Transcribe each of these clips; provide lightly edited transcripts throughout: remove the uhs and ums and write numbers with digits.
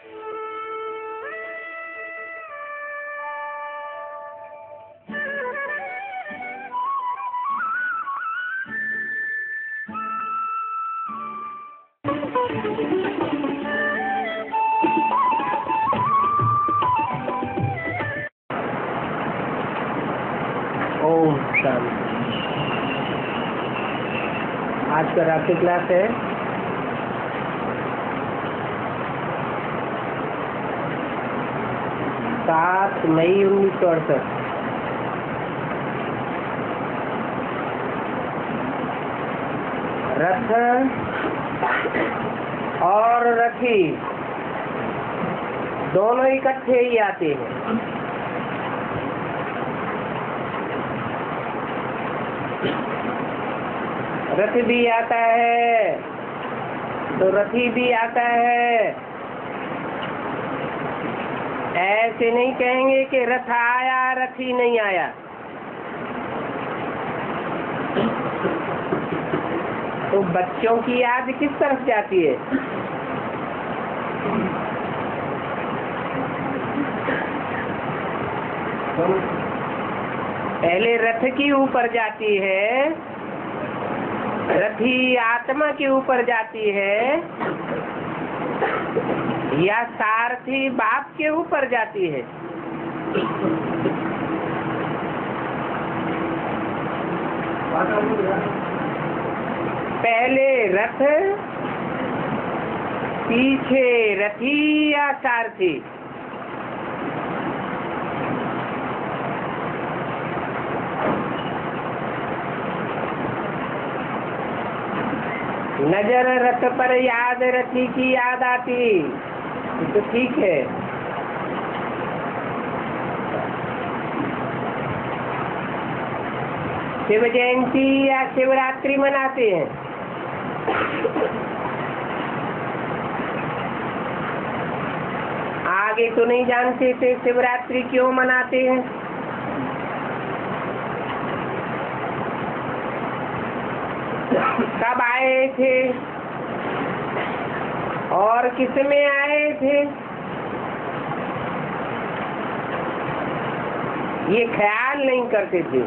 ओम शांति। आज का रात्रि क्लास है 7 मई 1968। रथ और रथी दोनों इकट्ठे ही आते हैं। रथ भी आता है तो रथी भी आता है। ऐसे नहीं कहेंगे कि रथ आया रथी नहीं आया। तो बच्चों की याद किस तरफ जाती है? पहले रथ की ऊपर जाती है, रथी आत्मा के ऊपर जाती है, या सारथी बाप के ऊपर जाती है? पहले रथ, पीछे रथी या सारथी? नजर रथ पर याद रथी की याद आती तो ठीक है। शिव जयंती या शिवरात्रि मनाते हैं। आगे तो नहीं जानते थे शिवरात्रि क्यों मनाते हैं। कब आए थे और किस में आए थे, ये ख्याल नहीं करते थे।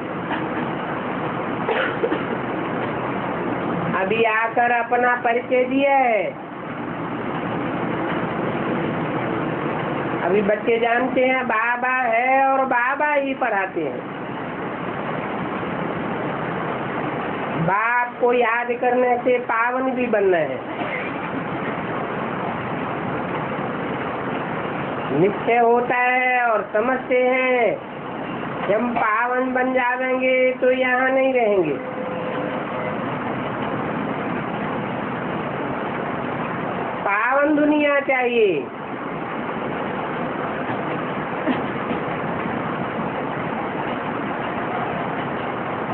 अभी आकर अपना परिचय दिया है। अभी बच्चे जानते हैं बाबा है और बाबा ही पढ़ाते हैं। बाप को याद करने से पावन भी बनना है। निश्चय होता है और समझते हैं कि हम पावन बन जाएंगे तो यहाँ नहीं रहेंगे। पावन दुनिया चाहिए।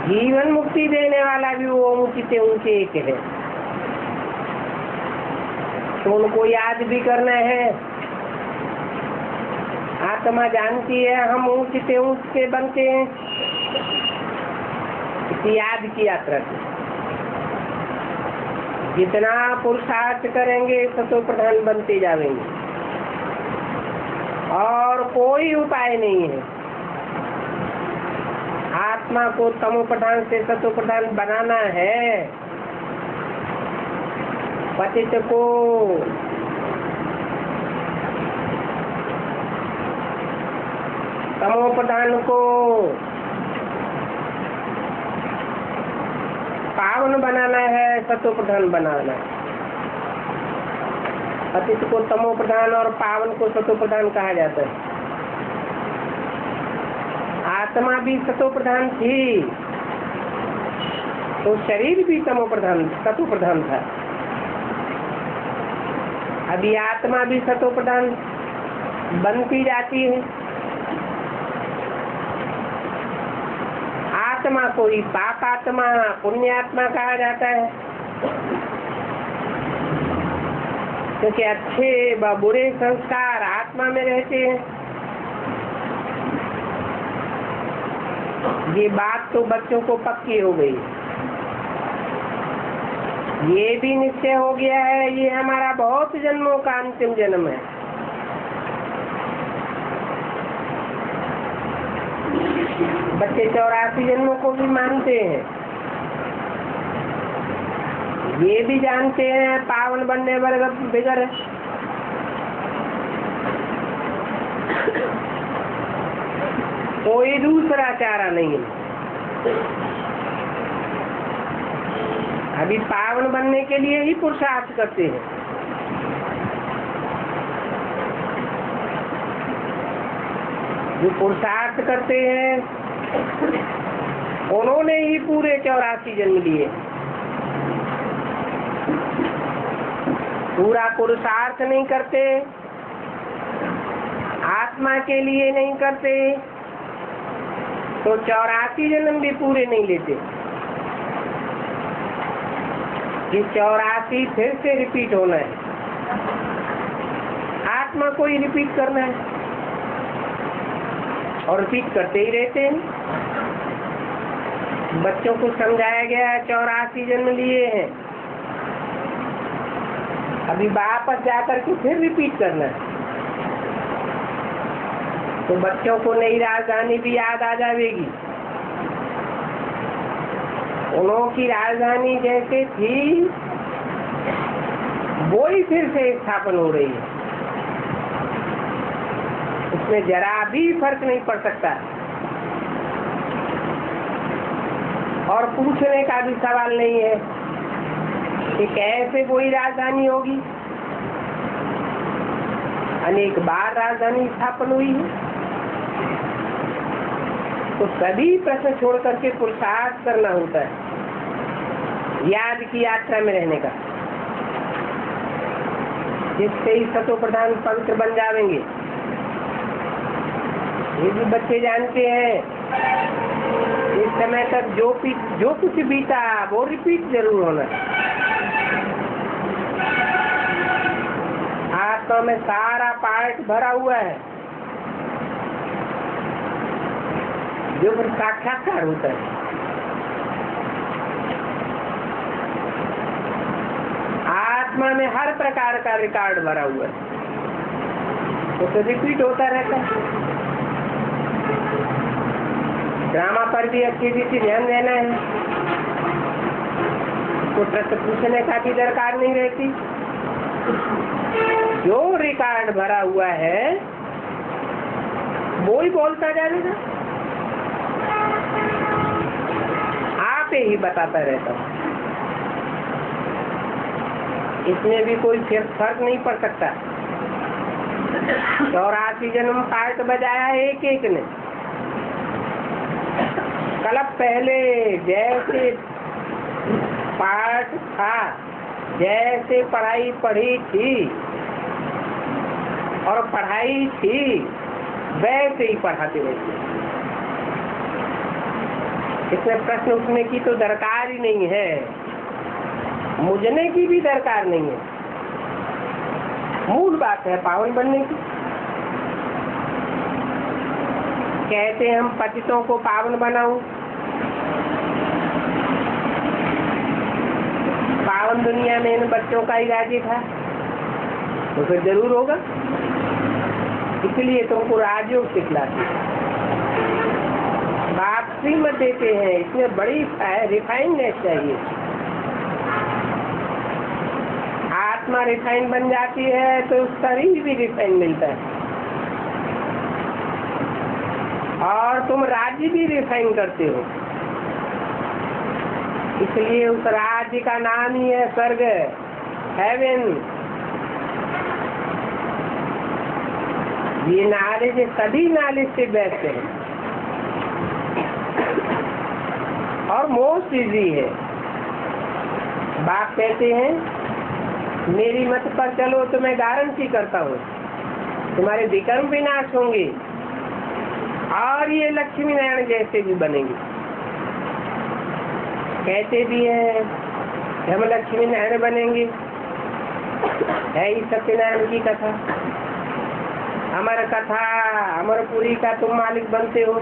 जीवन मुक्ति देने वाला भी वो ऊंचे ऊंचे एक है, तो उनको याद भी करना है। आत्मा जानती है हम ऊंचे ऊंचे बनते हैं, इसी याद की यात्रा से जितना पुरुषार्थ करेंगे सतो प्रधान बनते जाएंगे। और कोई उपाय नहीं है। आत्मा को तमो प्रधान से सतो प्रधान बनाना है। पतित को तमो प्रधान को पावन बनाना है, सतो प्रधान बनाना है। पतित को तमो प्रधान और पावन को सतो प्रधान कहा जाता है। आत्मा भी सतो प्रधान थी तो शरीर भी तमो प्रधान सतो प्रधान था। अभी आत्मा भी सतो प्रधान बनती जाती है। आत्मा को ही पाप आत्मा पुण्य आत्मा कहा जाता है, क्योंकि अच्छे व बुरे संस्कार आत्मा में रहते हैं। ये बात तो बच्चों को पक्की हो गई। ये भी निश्चय हो गया है ये हमारा बहुत जन्मों का अंतिम जन्म है। बच्चे 84 जन्मों को भी मानते हैं, ये भी जानते हैं पावन बनने बगैर कोई दूसरा चारा नहीं है। अभी पावन बनने के लिए ही पुरुषार्थ करते हैं। जो पुरुषार्थ करते हैं उन्होंने ही पूरे 84 जन्म लिए। पूरा पुरुषार्थ नहीं करते, आत्मा के लिए नहीं करते, तो 84 जन्म भी पूरे नहीं लेते। ये 84 फिर से रिपीट होना है, आत्मा को ही रिपीट करना है और रिपीट करते ही रहते हैं। बच्चों को समझाया गया है 84 जन्म लिए हैं, अभी वापस जाकर के फिर रिपीट करना है, तो बच्चों को नई राजधानी भी याद आ जाएगी। उनकी राजधानी जैसे थी वो ही फिर से स्थापन हो रही है, उसमें जरा भी फर्क नहीं पड़ सकता। और पूछने का भी सवाल नहीं है कि कैसे वही राजधानी होगी। अनेक बार राजधानी स्थापन हुई है, तो सभी प्रश्न छोड़ करके पुरुषार्थ करना होता है याद की यात्रा में रहने का, जिससे ही सतो प्रधान पवित्र बन जाएंगे। ये भी बच्चे जानते हैं इस समय तक जो कुछ बीता वो रिपीट जरूर होना। आत्मा में सारा पार्ट भरा हुआ है, जो फिर साक्षात्कार होता है। आत्मा में हर प्रकार का रिकॉर्ड भरा हुआ है, वो तो रिपीट होता रहता है। ड्रामा पर भी अच्छी रीति ध्यान देना है, तो प्रश्न पूछने का भी दरकार नहीं रहती। जो रिकॉर्ड भरा हुआ है वो ही बोलता जाएगा, आप ही बताता रहता। इसमें भी कोई फर्क नहीं पड़ सकता। 84 जन्म पार्ट बजाया एक एक ने। कल पहले जैसे पाठ था, जैसे पढ़ाई पढ़ी थी और पढ़ाई थी वैसे ही पढ़ाते रहते। इसमें प्रश्न उठने की तो दरकार ही नहीं है, मुझने की भी दरकार नहीं है। मूल बात है पावन बनने की। कहते हैं हम पतितों को पावन बनाऊं, पावन दुनिया में इन बच्चों का ही राज्य था, तो फिर जरूर होगा। इसलिए तुमको राजयोग सिखलाते, बात श्रीमत देते हैं। इसमें बड़ी रिफाइननेस चाहिए। आत्मा रिफाइन बन जाती है तो शरीर भी रिफाइन मिलता है, और तुम राज्य भी रिफाइन करते हो। इसलिए उस राज्य का नाम ही है स्वर्ग, हेवन। ये नॉलेज सभी नॉलेज से बेस्ट है और मोस्ट इजी है। बाप कहते हैं मेरी मत पर चलो तो मैं गारंटी करता हूँ तुम्हारे विकर्म विनाश होंगे और ये लक्ष्मी नारायण जैसे भी बनेंगे। कहते भी हैं हम लक्ष्मी नारायण बनेंगे, है ही सत्यनारायण की कथा। अमर कथा अमरपुरी का तुम मालिक बनते हो।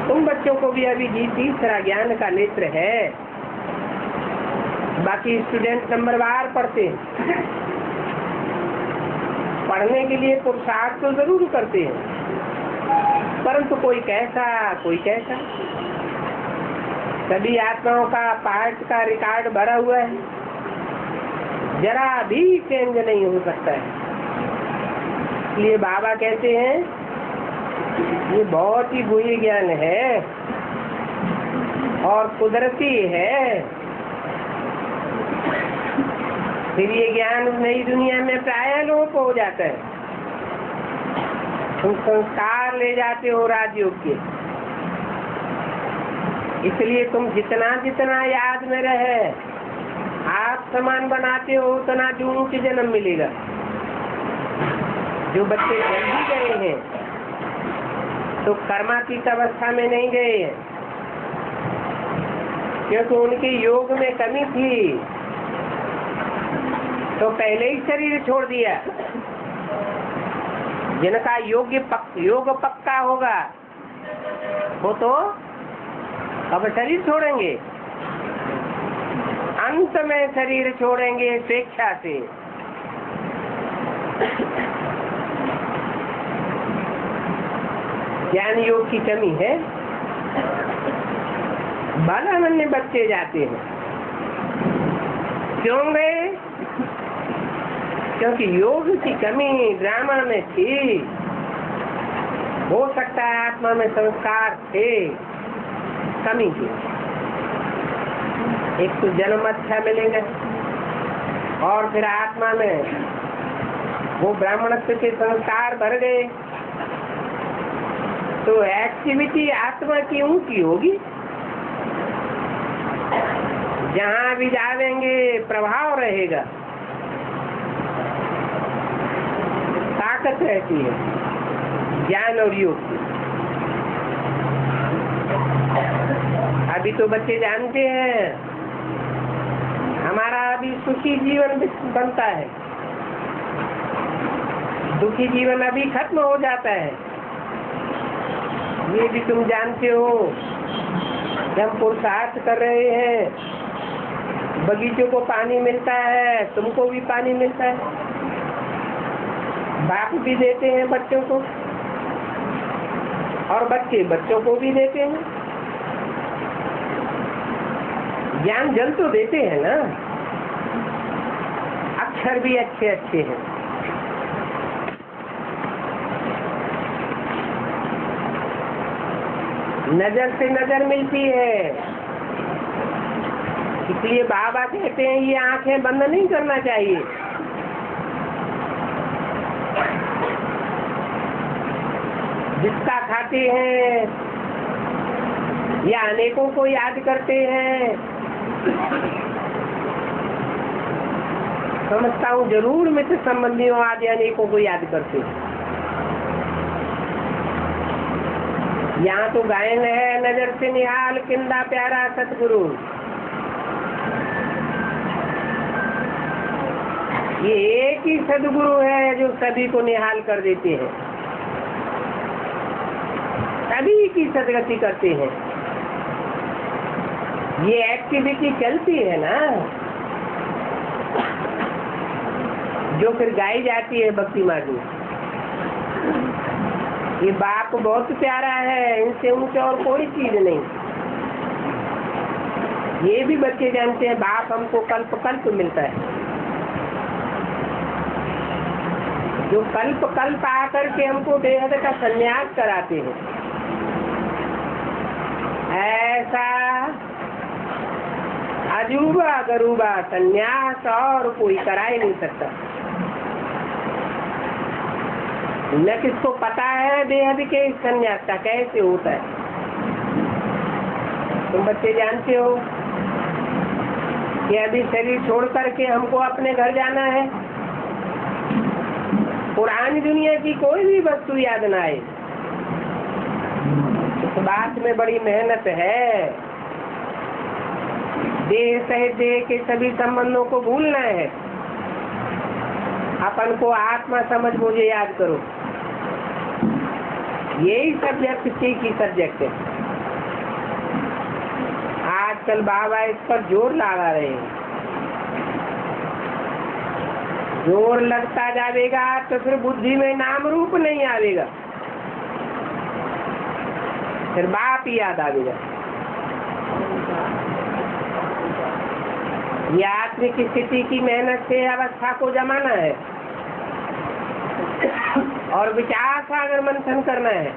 तुम बच्चों को भी अभी तीसरा ज्ञान का नेत्र है, बाकी स्टूडेंट नंबरवार पढ़ते हैं। पढ़ने के लिए पुरुषार्थ तो जरूर करते हैं, परंतु कोई कैसा कोई कैसा। सभी आत्माओं का पार्ट का रिकॉर्ड भरा हुआ है, जरा भी चेंज नहीं हो सकता है। इसलिए बाबा कहते हैं ये बहुत ही गुह्य ज्ञान है और कुदरती है। फिर ये ज्ञान नई दुनिया में प्राय लोप हो जाता है। तुम संस्कार ले जाते हो राजयोग के, इसलिए तुम जितना जितना याद में रहे आप समान बनाते हो उतना ऊंच जन्म मिलेगा। जो बच्चे जल्दी गए हैं तो कर्मातीत अवस्था में नहीं गए हैं, क्योंकि उनके योग में कमी थी तो पहले ही शरीर छोड़ दिया। जिनका योग पक्का होगा वो तो अब शरीर छोड़ेंगे, अंत में शरीर छोड़ेंगे स्वेच्छा से। ज्ञान योग की कमी है, बालानन्य बच्चे जाते हैं। क्यों गए? क्योंकि योग की कमी ड्रामा में थी। हो सकता है आत्मा में संस्कार थे, कमी थी। एक तो जन्म अच्छा मिलेगा और फिर आत्मा में वो ब्राह्मणत्व के संस्कार भर गए तो एक्टिविटी आत्मा की ऊंची होगी। जहाँ भी जाएंगे प्रभाव रहेगा, ताकत रहती है ज्ञान और योग की। अभी तो बच्चे जानते हैं हमारा अभी सुखी जीवन बनता है, दुखी जीवन अभी खत्म हो जाता है। ये भी तुम जानते हो। जब पुरुषार्थ कर रहे हैं, बगीचों को पानी मिलता है, तुमको भी पानी मिलता है, बाप भी देते हैं बच्चों को और बच्चे बच्चों को भी देते हैं। ज्ञान जल तो देते हैं ना, अक्षर भी अच्छे अच्छे हैं। नजर से नजर मिलती है, इसलिए बाबा कहते हैं ये आंखें बंद नहीं करना चाहिए। जिसका खाते हैं या अनेकों को याद करते हैं, समझता हूँ जरूर मित्र संबंधियों आदि अनेकों को याद करते हैं। यहाँ तो गायन है, नजर से निहाल किंदा प्यारा सतगुरु। ये एक ही सदगुरु है जो सभी को निहाल कर देते हैं, सभी की सदगति करते हैं। ये एक्टिविटी चलती है ना, जो फिर गाई जाती है भक्ति मार्ग। ये बाप बहुत प्यारा है, इनसे ऊंचा और कोई चीज नहीं। ये भी बच्चे जानते हैं बाप हमको कल्प कल्प मिलता है। जो कल्प कल्प आकर के हमको बेहद का संन्यास कराते हैं, ऐसा अजूबा गरूबा संन्यास और कोई करा ही नहीं सकता। न किसको पता है बेहद के इस संन्यास का कैसे होता है। तुम बच्चे जानते हो कि अभी शरीर छोड़ करके हमको अपने घर जाना है। पुरानी दुनिया की कोई भी वस्तु याद ना आए, इस बात में बड़ी मेहनत है। देह सहित देह के सभी संबंधों को भूलना है। अपन को आत्मा समझ मुझे याद करो, यही सब्जेक्ट ठीक ही सब्जेक्ट है। आजकल बाबा इस पर जोर लगा रहे हैं। जोर लगता जाएगा तो फिर बुद्धि में नाम रूप नहीं आवेगा। फिर बाप ही याद आवेगा। ये आत्मिक स्थिति की मेहनत से अवस्था को जमाना है और विचार सागर मंथन करना है।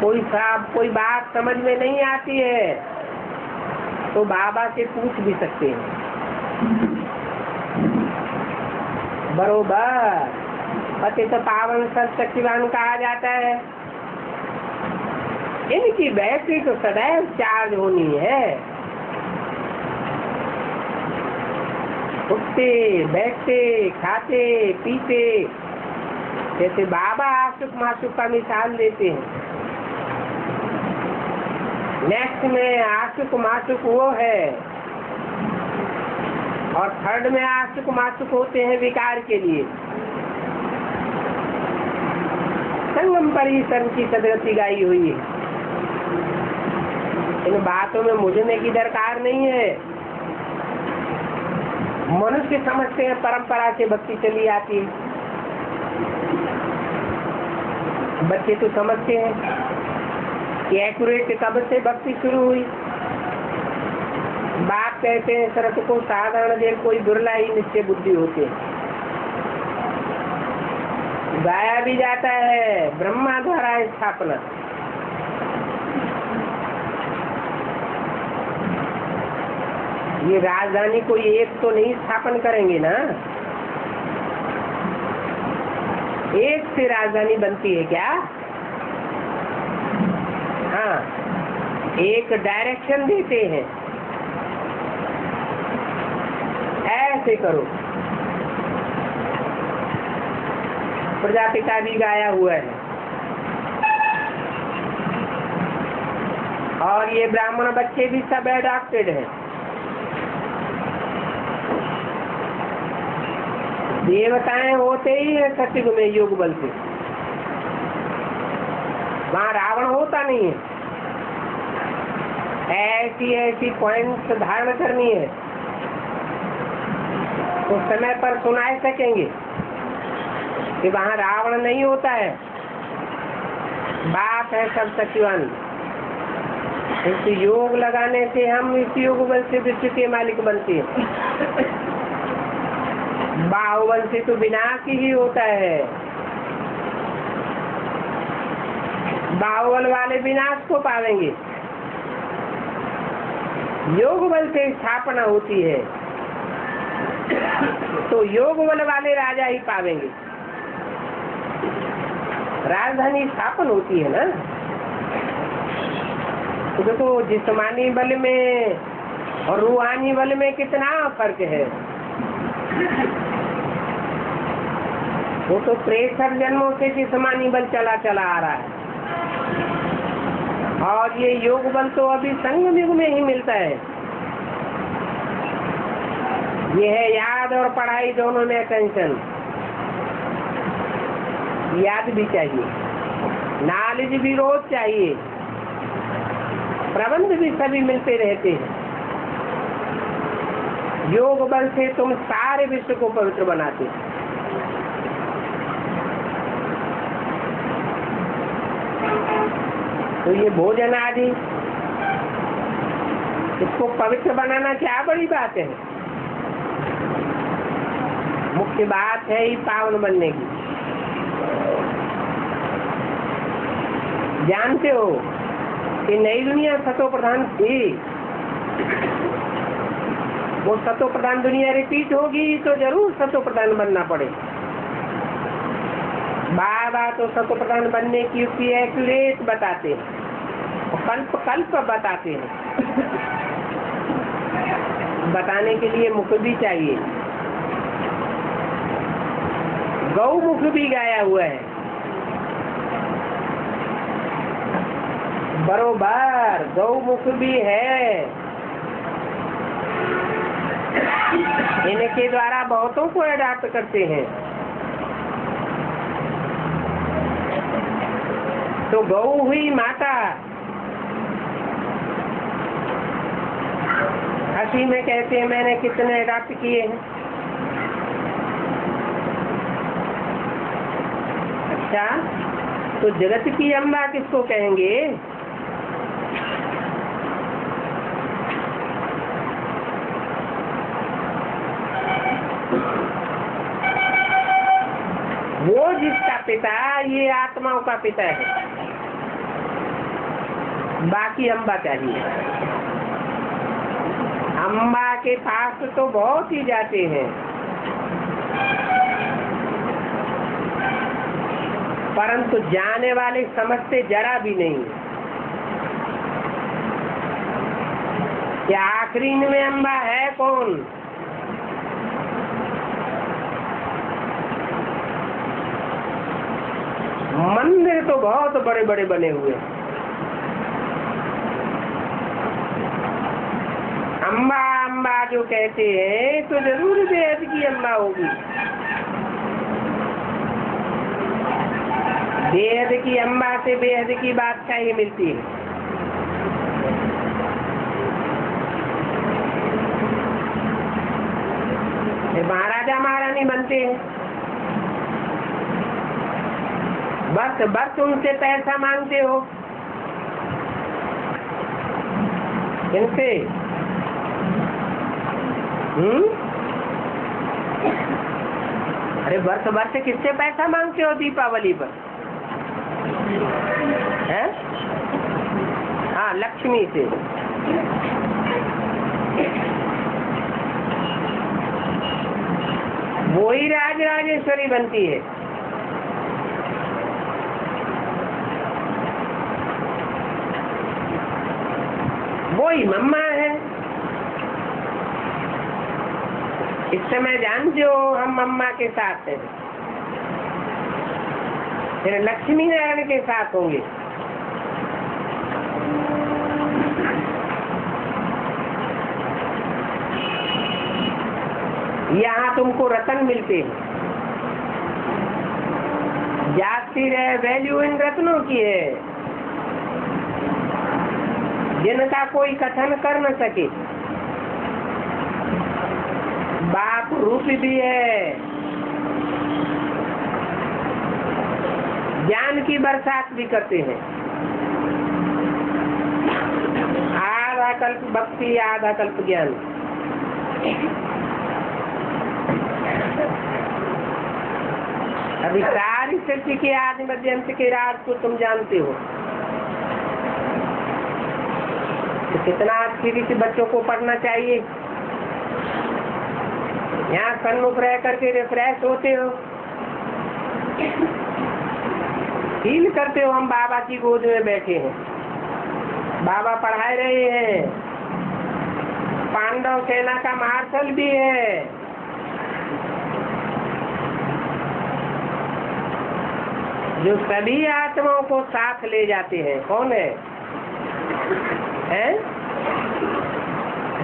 कोई बात समझ में नहीं आती है तो बाबा से पूछ भी सकते हैं। बरोबर पति तो पावन सत शक्तिवान कहा जाता है। इनकी बैटरी तो सदैव चार्ज होनी है। उठते बैठते खाते पीते, जैसे बाबा आशुक माशुक का मिसाल देते हैं। नेक्स्ट में आशुक माशुक वो है और थर्ड में आशुक माशुक होते हैं विकार के लिए। संगम पर ही सन की सदगति गाई हुई है। इन बातों में मुझने की दरकार नहीं है। मनुष्य समझते हैं परंपरा से भक्ति चली आती है। बच्चे तो समझते हैं कि एक्यूरेट कब से भक्ति शुरू हुई। बाप कहते हैं शरत को साधारण देर कोई दुर्ला ही निश्चय बुद्धि होते हैं। गाया भी जाता है ब्रह्मा द्वारा स्थापना। ये राजधानी कोई एक तो नहीं स्थापन करेंगे ना। एक से राजधानी बनती है क्या? हाँ, एक डायरेक्शन देते हैं, ऐसे करो। प्रजापिता भी गाया हुआ है और ये ब्राह्मण बच्चे भी सब एडॉप्टेड हैं। देवताएं होते ही है सतयुग में योग बल से। वहाँ रावण होता नहीं है। ऐसी ऐसी पॉइंट्स धारण करनी है तो समय पर सुनाए सकेंगे कि वहाँ रावण नहीं होता है। बाप है सब सचिवान। इस योग लगाने से हम इस योग बल से विश्व के मालिक बनते हैं। बाहुबल से तो विनाश ही होता है। बाहुबल वाले विनाश को पावेंगे। योग बल से स्थापना होती है तो योग बल वाले राजा ही पावेंगे। राजधानी स्थापन होती है ना। तो देखो जिस्मानी बल में और रूहानी बल में कितना फर्क है। वो तो 63 जन्मों से जिस्मानी बल चला आ रहा है और ये योग बल तो अभी संगम युग में ही मिलता है। ये है याद और पढ़ाई दोनों में टेंशन। याद भी चाहिए, नॉलेज भी रोज चाहिए, प्रबंध भी सभी मिलते रहते हैं। योग बल से तुम सारे विश्व को पवित्र बनाते हो। तो ये भोजन आदि इसको पवित्र बनाना क्या बड़ी बात है। मुख्य बात है ही पावन बनने की। जानते हो कि नई दुनिया सतो प्रधान थी। वो सतो प्रधान दुनिया रिपीट होगी तो जरूर सतो प्रधान बनना पड़े। बाबा तो सतो प्रधान बनने की युक्ति एक्यूरेट बताते हैं, कल्प कल्प बताते हैं। बताने के लिए मुख भी चाहिए। गौमुख भी गाया हुआ है। बरोबर गौमुख भी है। इनके द्वारा बहुतों को अडॉप्ट करते हैं। तो गौ हुई माता। हंसी में कहते हैं मैंने कितने अडॉप्ट किए हैं। अच्छा तो जगत की अम्बा किसको कहेंगे? वो जिसका पिता ये आत्माओं का पिता है, बाकी अम्बा चाहिए। अम्बा के पास तो बहुत ही जाते हैं, परंतु जाने वाले समझते जरा भी नहीं कि आखिरी में अम्बा है कौन। मंदिर तो बहुत बड़े बड़े बने हुए, अम्बा अम्बा जो कहते हैं तो जरूर बेहद की अम्बा होगी। बेहद की अम्बा से बेहद की बादशाही मिलती है। महाराजा महारानी बनते हैं, बस बस उनसे पैसा मांगते हो। इनसे अरे वर्ष वर्ष किससे पैसा मांगते हो दीपावली पर? है? हाँ, लक्ष्मी से। वो ही राज राजेश्वरी बनती है। वो ही मम्मा है। इस समय जानते हो हम मम्मा के साथ हैं, फिर लक्ष्मी नारायण के साथ होंगे। यहाँ तुमको रतन मिलते हैं। जाती रहे वैल्यू इन रत्नों की है, जिनका कोई कथन कर न सके। बाप रूप भी है, ज्ञान की बरसात भी करते हैं। आधा कल्प भक्ति, आधा कल्प ज्ञान। अभी सारी सृष्टि के आदि मध्य अंत के राज को तुम जानते हो। तो कितना अच्छी रीति बच्चों को पढ़ना चाहिए। यहाँ सन्मुख रह करके रिफ्रेश होते हो, फील करते हो हम बाबा की गोद में बैठे हैं, बाबा पढ़ा रहे हैं। पांडव सेना का मार्शल भी है। जो सभी आत्माओं को साथ ले जाते हैं, कौन है? हैं?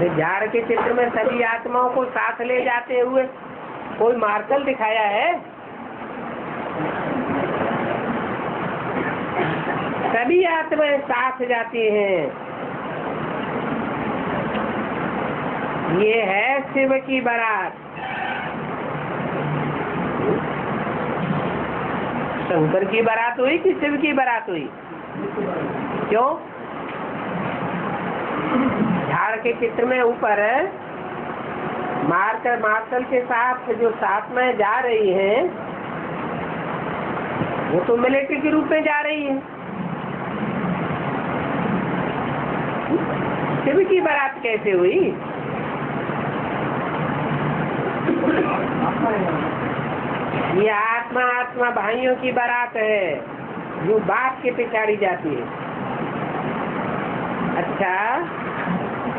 झाड़ के चित्र में सभी आत्माओं को साथ ले जाते हुए कोई मार्शल दिखाया है? सभी आत्माएं साथ जाती हैं। ये है शिव की बारात। शंकर की बारात हुई कि शिव की बारात हुई? क्यों? झाड़ के चित्र में ऊपर मार्शल के साथ जो साथ में जा रही हैं, वो तो मिलिट्री के रूप में जा रही है। शिव की बारात कैसे हुई? ये आत्मा आत्मा भाइयों की बारात है, जो बाप के पिछाड़ी जाती है। अच्छा,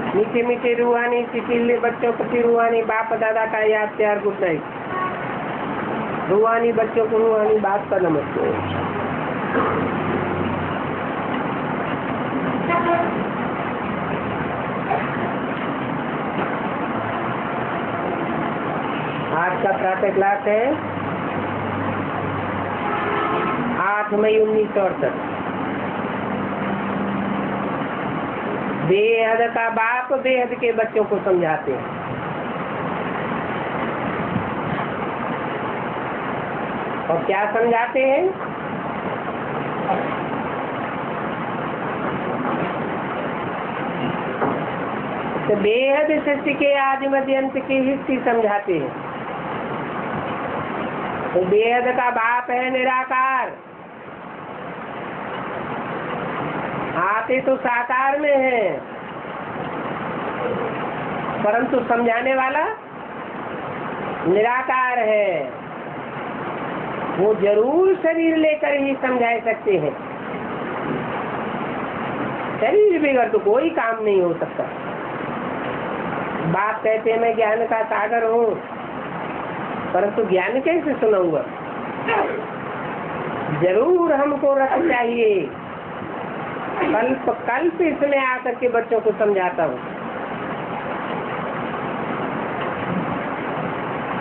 मीठे मीठे रूहानी चिकीले बच्चों प्रति रूहानी बाप दादा का याद प्यार गुड नाइट। रूहानी बच्चों को रूहानी बात का नमस्ते। आज का प्रातः क्लास है 8 मई 1968। बेहद का बाप बेहद के बच्चों को समझाते हैं। और क्या समझाते हैं? तो बेहद सृष्टि के आदि मध्य अंत के हिस्से समझाते हैं। तो बेहद का बाप है निराकार, आते तो साकार में है, परंतु समझाने वाला निराकार है। वो जरूर शरीर लेकर ही समझा सकते हैं। शरीर बिगड़ तो कोई काम नहीं हो सकता। बाप कहते हैं मैं ज्ञान का सागर हूँ, परंतु ज्ञान कैसे सुनाऊंगा? जरूर हमको रस चाहिए। कल्प इसमें आकर के बच्चों को समझाता हूँ।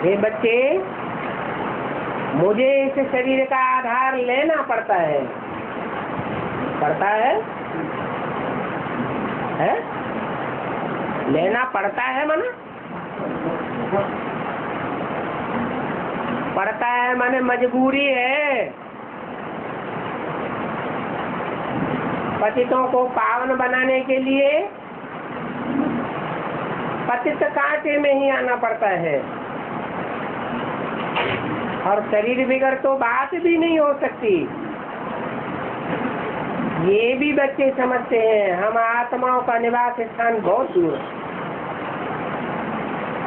ये बच्चे, मुझे इस शरीर का आधार लेना पड़ता है। लेना पड़ता है माना पड़ता है माने मजबूरी है। पतितों को पावन बनाने के लिए पतित कांटे में ही आना पड़ता है। और शरीर बिगड़ तो बात भी नहीं हो सकती। ये भी बच्चे समझते हैं हम आत्माओं का निवास स्थान बहुत दूर है,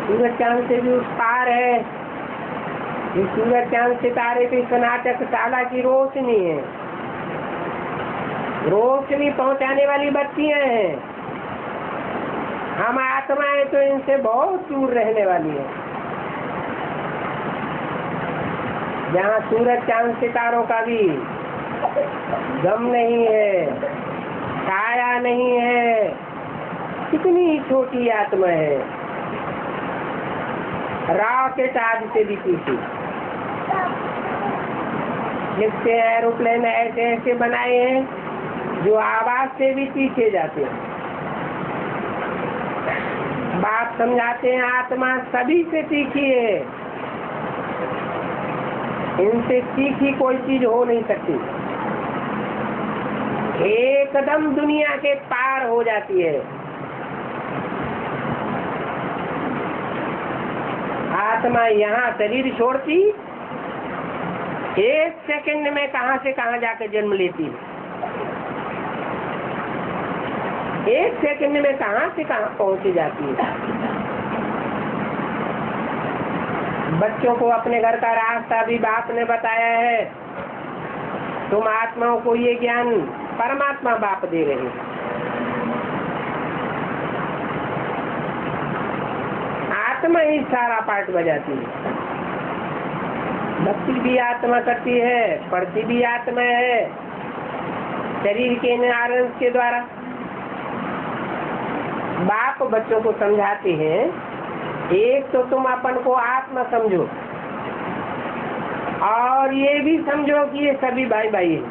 सूरज चांद से भी उस पार है। ये सूरज चांद सितारे की नाटक शाला की रोशनी है, रोशनी पहुंचाने वाली बत्तियां हैं। हम आत्माएं तो इनसे बहुत दूर रहने वाली है। जहाँ सूरज चांद सितारों का भी गम नहीं है, छाया नहीं है, कितनी छोटी आत्मा है। रॉकेट आदि से भी पीछे लिखते हैं, एरोप्लेन ऐसे ऐसे बनाए हैं जो आवाज से भी पीछे जाते हैं। बात समझाते हैं आत्मा सभी से तीखी है, इनसे तीखी कोई चीज हो नहीं सकती। एकदम दुनिया के पार हो जाती है। आत्मा यहाँ शरीर छोड़ती 1 सेकंड में कहां से कहां जाकर जन्म लेती है। 1 सेकंड में कहां से कहां पहुंच जाती है। बच्चों को अपने घर का रास्ता भी बाप ने बताया है। तुम आत्माओं को ये ज्ञान परमात्मा बाप दे रहे हैं। आत्मा ही सारा पार्ट बजाती है। भक्ति भी आत्मा करती है, पढ़ती भी आत्मा है शरीर के निवारण के द्वारा। बाप बच्चों को समझाते हैं, एक तो तुम अपन को आत्मा समझो और ये भी समझो कि ये सभी भाई भाई है।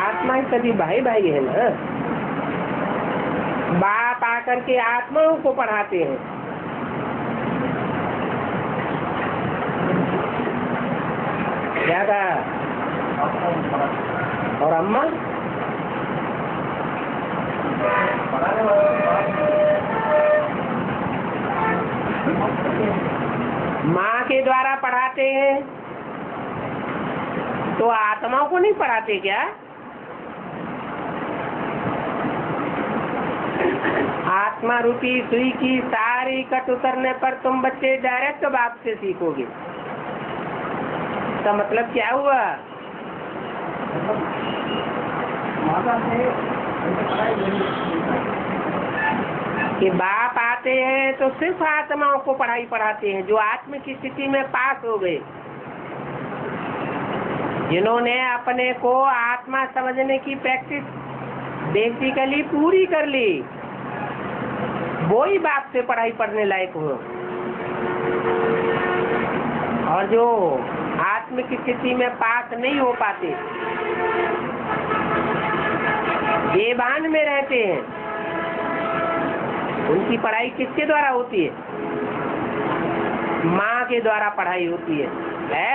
आत्मा ही सभी भाई भाई है ना। बाप आकर के आत्माओं को पढ़ाते हैं। क्या कहा? और अम्मा माँ के द्वारा पढ़ाते हैं, तो आत्माओं को नहीं पढ़ाते क्या? आत्मा रूपी सुई की सारी कट उतरने पर तुम बच्चे डायरेक्ट बाप से सीखोगे। इसका मतलब क्या हुआ? कि बाप आते हैं तो सिर्फ आत्माओं को पढ़ाई पढ़ाते हैं जो आत्म की स्थिति में पास हो गए, जिन्होंने अपने को आत्मा समझने की प्रैक्टिस बेसिकली पूरी कर ली, वो ही बाप से पढ़ाई पढ़ने लायक हो। और जो आत्म की स्थिति में पास नहीं हो पाते, बेभान में रहते हैं, उनकी पढ़ाई किसके द्वारा होती है? माँ के द्वारा पढ़ाई होती है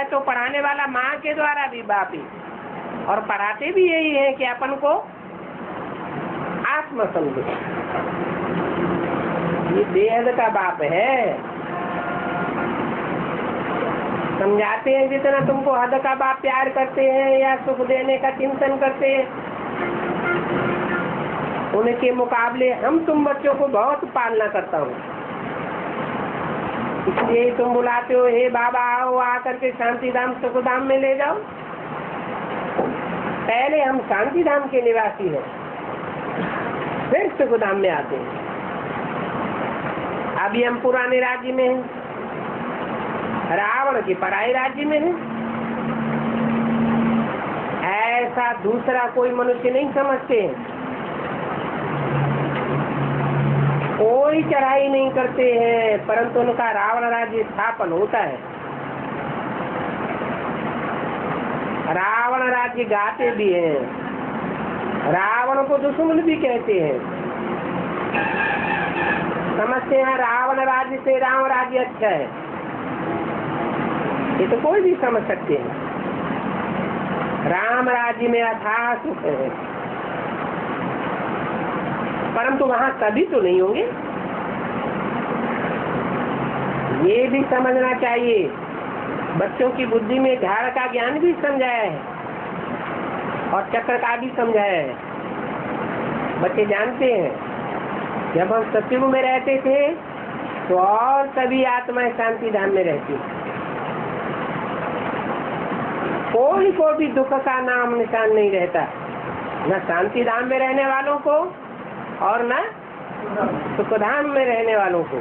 तो पढ़ाने वाला माँ के द्वारा भी बाप ही, और पढ़ाते भी यही है कि अपन को आत्मा समझो। ये बेहद का बाप है। समझाते हैं जितना तुमको हद का बाप प्यार करते हैं या सुख देने का चिंतन करते हैं, उनके मुकाबले हम तुम बच्चों को बहुत पालना करता हूँ। इसलिए तुम बुलाते हो, हे बाबा आओ, आकर के शांति धाम सुख धाम में ले जाओ। पहले हम शांति धाम के निवासी हैं, फिर सुख धाम में आते हैं। अभी हम पुराने राज्य में हैं, रावण के पराये राज्य में है। ऐसा दूसरा कोई मनुष्य नहीं समझते हैं। कोई चढ़ाई नहीं करते हैं, परंतु उनका रावण राज्य स्थापन होता है। रावण राज्य गाते भी हैं, रावण को दुश्मन भी कहते हैं। समझते हैं रावण राज्य से राम राज्य अच्छा है, ये तो कोई भी समझ सकते हैं। राम राज्य में अथाह सुख है, परंतु वहां सभी तो नहीं होंगे, ये भी समझना चाहिए। बच्चों की बुद्धि में झाड़ का ज्ञान भी समझाया है और चक्र का भी समझाया है। बच्चे जानते हैं जब हम सत्युग में रहते थे तो और सभी आत्माएं शांति धाम में रहती, कोई को भी दुख का नाम निशान नहीं रहता, न शांति धाम में रहने वालों को और न सुखधाम में रहने वालों को।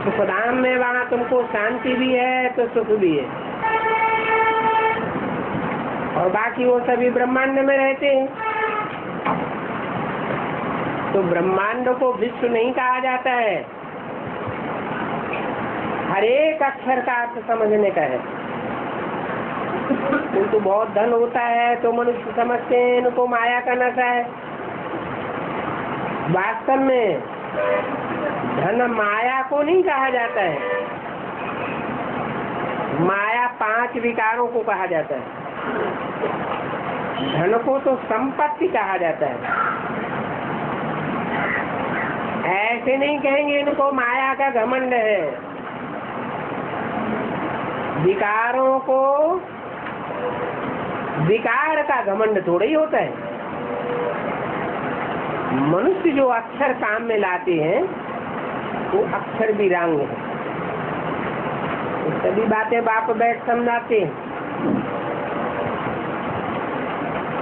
सुखधाम में वहाँ तुमको शांति भी है तो सुख भी है, और बाकी वो सभी ब्रह्मांड में रहते हैं। तो ब्रह्मांड को विश्व नहीं कहा जाता है, हर एक अक्षर का अर्थ समझने का है। किंतु बहुत धन होता है तो मनुष्य समझते हैं इनको माया का नशा है। वास्तव में धन माया को नहीं कहा जाता है, माया 5 विकारों को कहा जाता है। धन को तो संपत्ति कहा जाता है। ऐसे नहीं कहेंगे इनको माया का घमंड है। विकारों को विकार का घमंड थोड़ा ही होता है। मनुष्य जो अक्षर काम में लाते हैं वो अक्षर विरांग है। सभी बातें बाप बैठ समझाते हैं।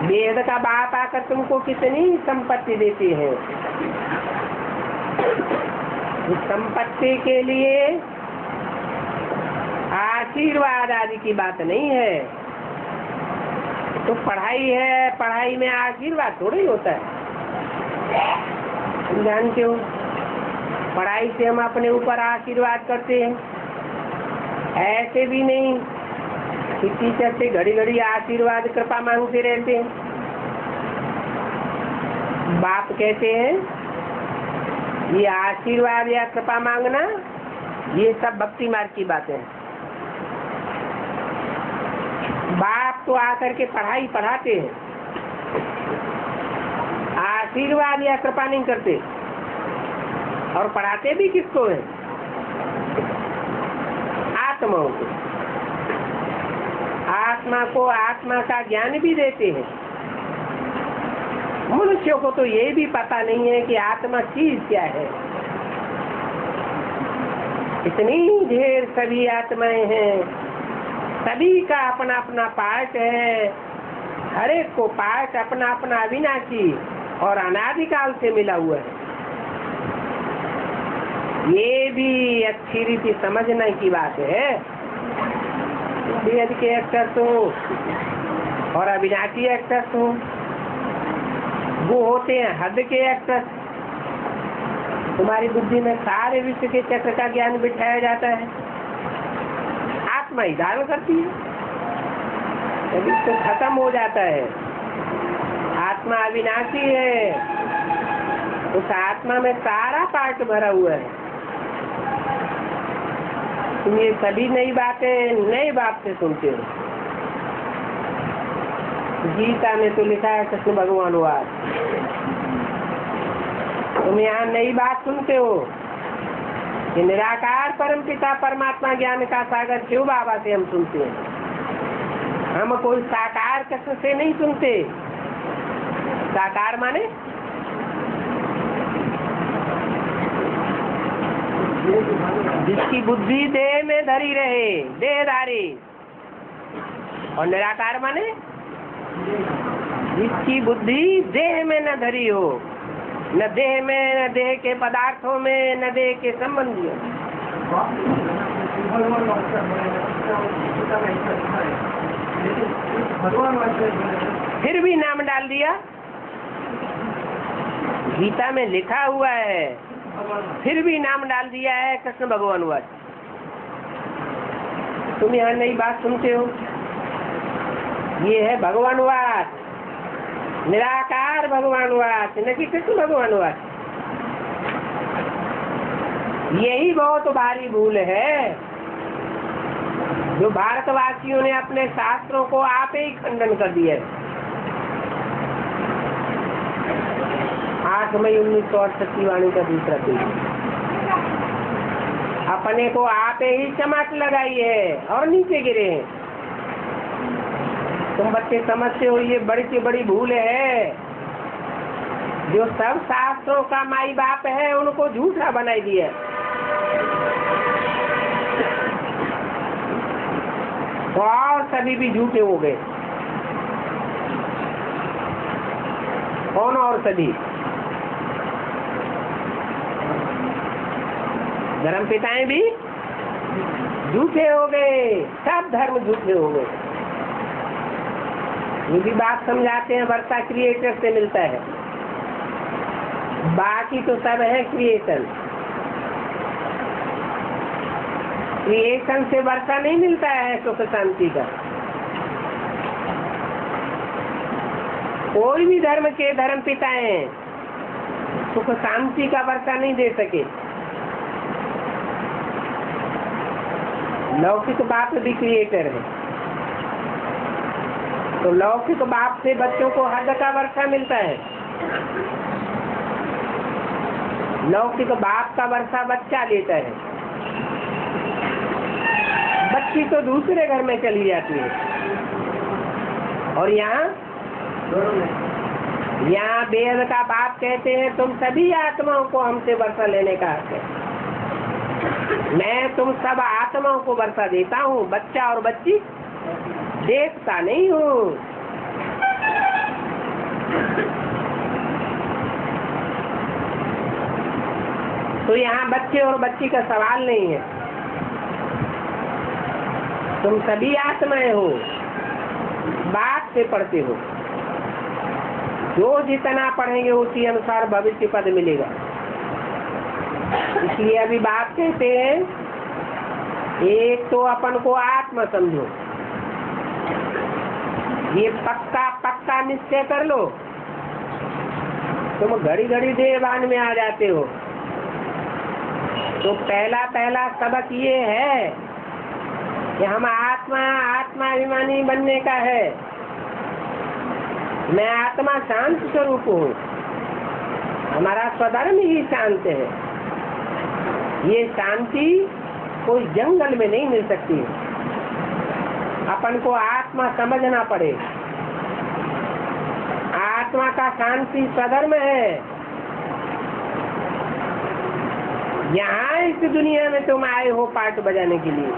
वेद का बाप आकर तुमको कितनी संपत्ति देते हैं। इस संपत्ति के लिए आशीर्वाद आदि की बात नहीं है। तो पढ़ाई है, पढ़ाई में आशीर्वाद थोड़ा ही होता है। तुम जानते हो पढ़ाई से हम अपने ऊपर आशीर्वाद करते हैं, ऐसे भी नहीं कि टीचर से घड़ी घड़ी आशीर्वाद कृपा मांगते रहते हैं। बाप कहते हैं ये आशीर्वाद या कृपा मांगना ये सब भक्ति मार्ग की बातें हैं। बाप तो आकर के पढ़ाई पढ़ाते हैं, आशीर्वाद या कृपा नहीं करते। और पढ़ाते भी किसको है? आत्माओं को। आत्मा को आत्मा का ज्ञान भी देते हैं। मनुष्यों को तो ये भी पता नहीं है कि आत्मा चीज क्या है। इतनी ढेर सभी आत्माएं हैं, सभी का अपना अपना पार्ट है। हर एक को पार्ट अपना अपना अविनाशी और अनादिकाल से मिला हुआ है। ये भी अच्छी रीति समझने की बात है। वेद के एक्टर तो और अविनाशी एक्टर तो वो होते हैं हद के एक्टर। तुम्हारी बुद्धि में सारे विश्व के चक्र का ज्ञान बिठाया जाता है, आत्मा ही धारण करती है, तभी तो खत्म हो जाता है। आत्मा अविनाशी है, उस आत्मा में सारा पार्ट भरा हुआ है। तुम ये सभी नई बातें नए बाप से सुनते हो। गीता में तो लिखा है कृष्ण भगवान वाद, तुम यहाँ नई बात सुनते हो कि निराकार परमपिता परमात्मा ज्ञान का सागर शिव बाबा से हम सुनते हैं। हम कोई साकार कृष्ण से नहीं सुनते। साकार माने जिसकी बुद्धि देह में धरी रहे, देहधारी। और निराकार माने जिसकी बुद्धि देह में न धरी हो, न देह में, न देह के पदार्थों में, न देह के संबंधियों। फिर भी नाम डाल दिया। गीता में लिखा हुआ है, फिर भी नाम डाल दिया है कृष्ण भगवानुवाद। तुम यहाँ नई बात सुनते हो। ये है भगवानुवाद, निराकार भगवानुवाद, न कि कृष्ण भगवानुवाद। यही बहुत भारी भूल है जो भारतवासियों ने अपने शास्त्रों को आप ही खंडन कर दिया। 8 मई 1968 की वाणी का दूसरा पेज। अपने को आप ही चमाट लगाई है और नीचे गिरे हैं। तुम बच्चे समझते हो ये बड़ी से बड़ी भूल है। जो सब शास्त्रों का माई बाप है उनको झूठा बनाई दिया। तो और सभी भी झूठे हो गए। कौन और सभी? धर्म पिताएं भी झूठे हो गए। सब धर्म झूठे हो गए। ये भी बात समझाते हैं वर्षा क्रिएटर से मिलता है, बाकी तो सब है क्रिएशन। क्रिएशन से वर्षा नहीं मिलता है सुख शांति का। कोई भी धर्म के धर्म पिताएं सुख शांति का वर्षा नहीं दे सके। लौकिक बाप भी क्रिएटर है, तो लौकिक बाप से बच्चों को हद का वर्षा मिलता है। लौकिक बाप का वर्षा बच्चा लेता है। बच्ची तो दूसरे घर में चली जाती है। और यहाँ वेद का बाप कहते हैं तुम सभी आत्माओं को हमसे वर्षा लेने का हक है। मैं तुम सब आत्माओं को वर्षा देता हूँ, बच्चा और बच्ची देखता नहीं हूँ। तो यहाँ बच्चे और बच्ची का सवाल नहीं है। तुम सभी आत्माएं हो, बात से पढ़ते हो। जो जितना पढ़ेंगे उसी अनुसार भविष्य पद मिलेगा। इसलिए अभी बात कहते हैं, एक तो अपन को आत्मा समझो। ये पक्का पक्का निश्चय कर लो। तुम घड़ी घड़ी देवान में आ जाते हो। तो पहला सबक ये है कि हम आत्माभिमानी बनने का है। मैं आत्मा शांत स्वरूप हूँ। हमारा स्वधर्म ही शांत है। ये शांति कोई जंगल में नहीं मिल सकती। अपन को आत्मा समझना पड़े। आत्मा का शांति स्वधर्म है। यहाँ इस दुनिया में तुम आए हो पार्ट बजाने के लिए।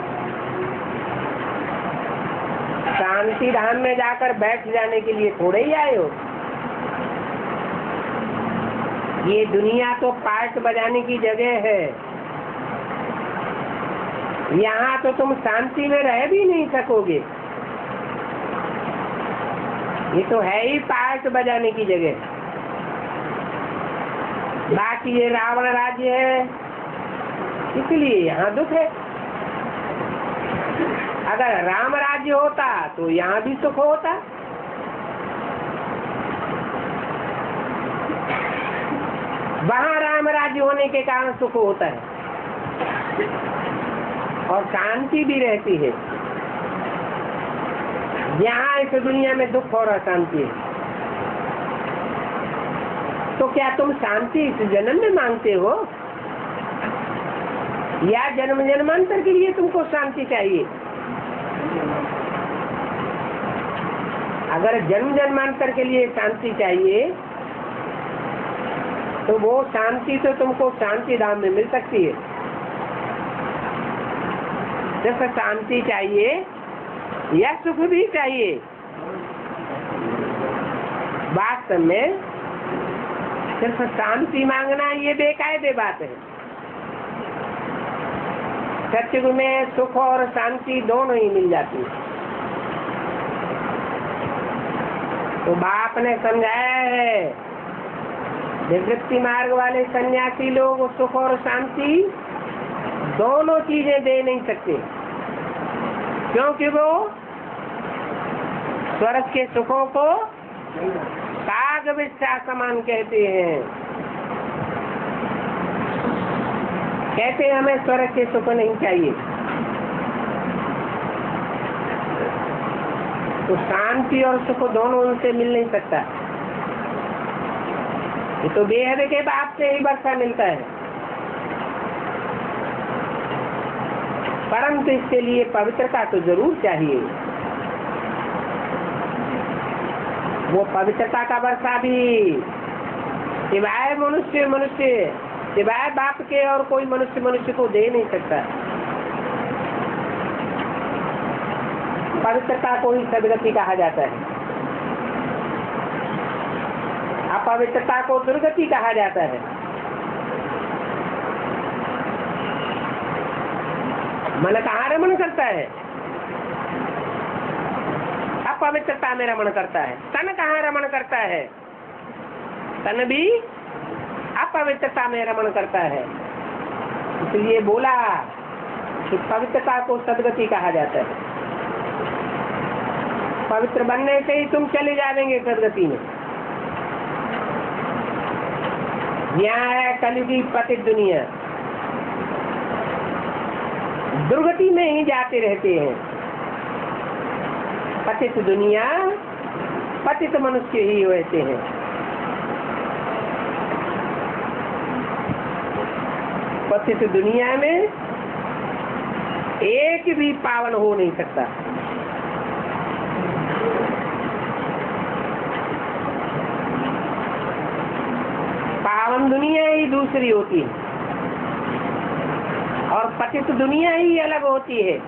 शांति धाम में जाकर बैठ जाने के लिए थोड़े ही आए हो। ये दुनिया तो पार्ट बजाने की जगह है। यहाँ तो तुम शांति में रह भी नहीं सकोगे। ये तो है ही पार्ट बजाने की जगह। बाकी ये रावण राज्य है, इसलिए यहाँ दुख है। अगर राम राज्य होता तो यहाँ भी सुख होता। वहाँ राम राज्य होने के कारण सुख होता है और शांति भी रहती है। यहाँ इस दुनिया में दुख और अशांति है। तो क्या तुम शांति इस जन्म में मांगते हो या जन्म जन्मांतर के लिए तुमको शांति चाहिए? अगर जन्म जन्मांतर के लिए शांति चाहिए तो वो शांति तो तुमको शांति धाम में मिल सकती है। जैसे शांति चाहिए या सुख भी चाहिए, वास्तव में सिर्फ शांति मांगना ये बेकायदे बात है। सत्युग में सुख और शांति दोनों ही मिल जाती है। तो बाप ने समझाया है निवृत्ति मार्ग वाले सन्यासी लोग सुख और शांति दोनों चीजें दे नहीं सकते, क्योंकि वो स्वर्ग के सुखों को काग विषा समान कहते हैं। कहते हैं हमें स्वर्ग के सुख नहीं चाहिए। तो शांति और सुख दोनों उनसे मिल नहीं सकता। ये तो बेहद के बाप से ही वर्षा मिलता है, परंतु इसके लिए पवित्रता तो जरूर चाहिए। वो पवित्रता का वर्षा भी सिवाय मनुष्य सिवाय बाप के और कोई मनुष्य को दे नहीं सकता। पवित्रता को ही सदगति कहा जाता है, अपवित्रता को दुर्गति कहा जाता है। मन कहाँ रमण करता है? अपवित्रता में रमण करता है। तन कहाँ रमण करता है? तन भी अपवित्रता में रमण करता है। इसलिए बोला कि पवित्रता को सदगति कहा जाता है। पवित्र बनने से ही तुम चले जाएंगे सदगति में। यहाँ है कलयुगी पतित दुनिया, दुर्गति में ही जाते रहते हैं। पतित दुनिया, पतित मनुष्य ही होते हैं। पतित दुनिया में एक भी पावन हो नहीं सकता। पावन दुनिया ही दूसरी होती है और पतित दुनिया ही अलग होती है।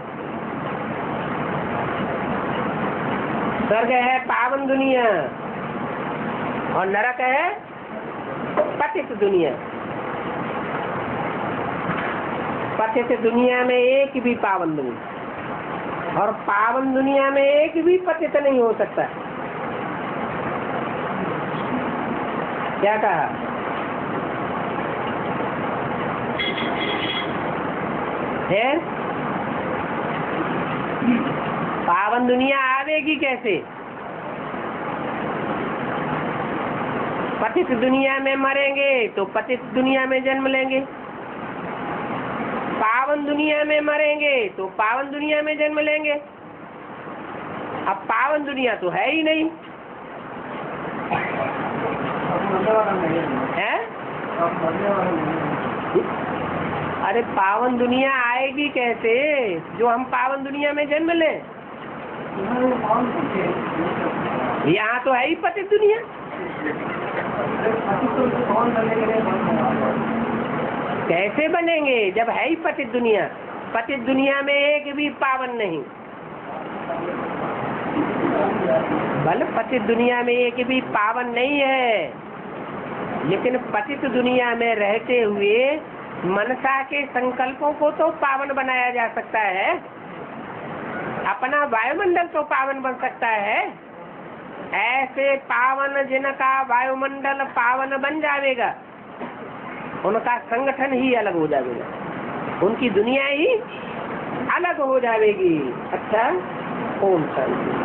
स्वर्ग है पावन दुनिया और नरक है पतित दुनिया। पतित दुनिया में एक भी पावन नहीं और पावन दुनिया में एक भी पतित नहीं हो सकता। क्या कहा? है पावन दुनिया आवेगी कैसे? पतित दुनिया में मरेंगे तो पतित दुनिया में जन्म लेंगे, पावन दुनिया में मरेंगे तो पावन दुनिया में जन्म लेंगे। अब पावन दुनिया तो है ही नहीं है। अरे पावन दुनिया आएगी कैसे जो हम पावन दुनिया में जन्म लें? यहाँ तो है ही पतित दुनिया। कैसे बनेंगे जब है ही पतित दुनिया? पतित दुनिया में एक भी पावन नहीं। बल पतित दुनिया में एक भी पावन नहीं है, लेकिन पतित दुनिया में रहते हुए मनसा के संकल्पों को तो पावन बनाया जा सकता है। अपना वायुमंडल तो पावन बन सकता है। ऐसे पावन जिनका वायुमंडल पावन बन जाएगा, उनका संगठन ही अलग हो जाएगा, उनकी दुनिया ही अलग हो जाएगी। अच्छा, ओम शांति।